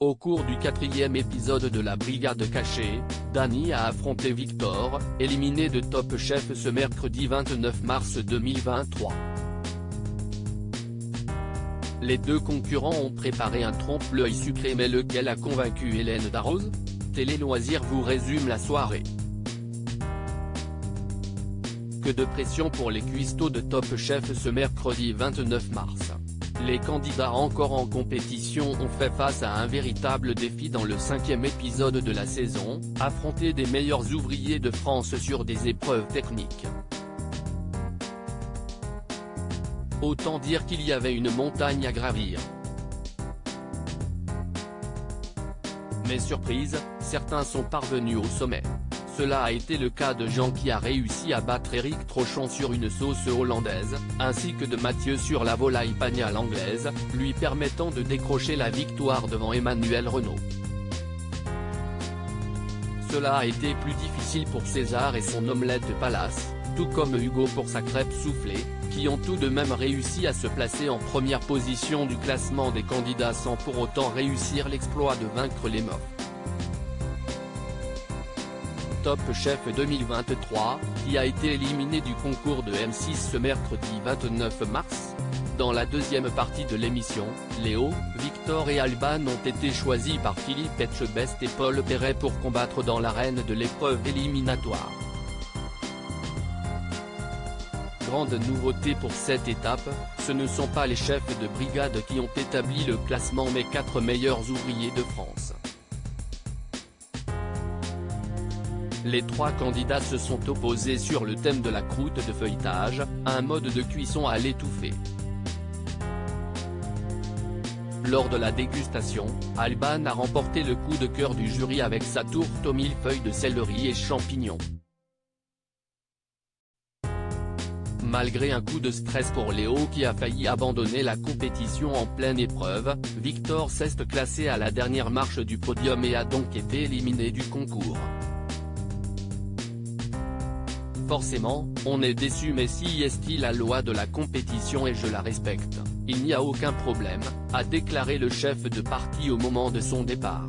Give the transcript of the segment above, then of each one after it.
Au cours du 4e épisode de la Brigade Cachée, Dany a affronté Victor, éliminé de Top Chef ce mercredi 29 mars 2023. Les deux concurrents ont préparé un trompe-l'œil sucré, mais lequel a convaincu Hélène Darroze? Télé Loisirs vous résume la soirée. Que de pression pour les cuistots de Top Chef ce mercredi 29 mars. Les candidats encore en compétition ont fait face à un véritable défi dans le 5e épisode de la saison, affronter des meilleurs ouvriers de France sur des épreuves techniques. Autant dire qu'il y avait une montagne à gravir. Mais surprise, certains sont parvenus au sommet. Cela a été le cas de Jean qui a réussi à battre Éric Trochon sur une sauce hollandaise, ainsi que de Mathieu sur la volaille pagnale anglaise, lui permettant de décrocher la victoire devant Emmanuel Renaud. Cela a été plus difficile pour César et son omelette de palace, tout comme Hugo pour sa crêpe soufflée, qui ont tout de même réussi à se placer en première position du classement des candidats sans pour autant réussir l'exploit de vaincre les meufs. Top Chef 2023, qui a été éliminé du concours de M6 ce mercredi 29 mars. Dans la deuxième partie de l'émission, Léo, Victor et Alban ont été choisis par Philippe Etchebest et Paul Perret pour combattre dans l'arène de l'épreuve éliminatoire. Grande nouveauté pour cette étape, ce ne sont pas les chefs de brigade qui ont établi le classement mais 4 meilleurs ouvriers de France. Les 3 candidats se sont opposés sur le thème de la croûte de feuilletage, un mode de cuisson à l'étouffer. Lors de la dégustation, Alban a remporté le coup de cœur du jury avec sa tourte aux millefeuilles de céleri et champignons. Malgré un coup de stress pour Léo qui a failli abandonner la compétition en pleine épreuve, Victor s'est classé à la dernière marche du podium et a donc été éliminé du concours. Forcément, on est déçu, mais si est la loi de la compétition et je la respecte, il n'y a aucun problème, a déclaré le chef de parti au moment de son départ.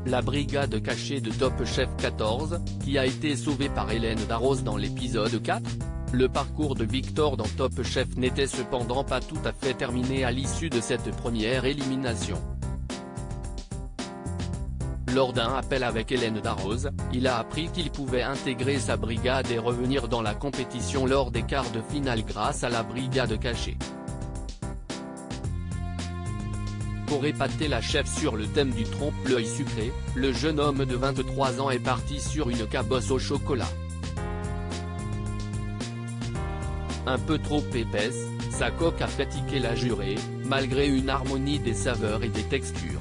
La brigade cachée de Top Chef 14, qui a été sauvée par Hélène Darroze dans l'épisode 4. Le parcours de Victor dans Top Chef n'était cependant pas tout à fait terminé à l'issue de cette première élimination. Lors d'un appel avec Hélène Darroze, il a appris qu'il pouvait intégrer sa brigade et revenir dans la compétition lors des quarts de finale grâce à la brigade cachée. Pour épater la chef sur le thème du trompe-l'œil sucré, le jeune homme de 23 ans est parti sur une cabosse au chocolat. Un peu trop épaisse, sa coque a fait tiquer la jurée, malgré une harmonie des saveurs et des textures.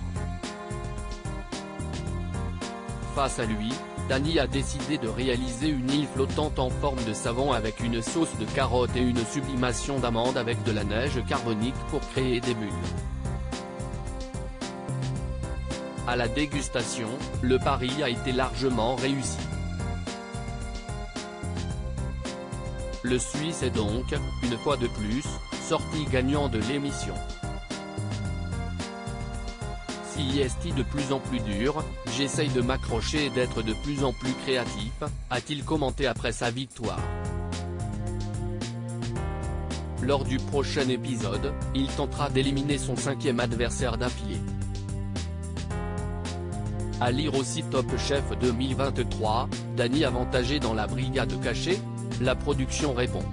Face à lui, Dany a décidé de réaliser une île flottante en forme de savon avec une sauce de carottes et une sublimation d'amandes avec de la neige carbonique pour créer des bulles. À la dégustation, le pari a été largement réussi. Le Suisse est donc, une fois de plus, sorti gagnant de l'émission. Si est de plus en plus dur, j'essaye de m'accrocher et d'être de plus en plus créatif, a-t-il commenté après sa victoire. Lors du prochain épisode, il tentera d'éliminer son 5e adversaire d'affilée. À lire aussi Top Chef 2023, Dany avantagé dans la brigade cachée? La production répond.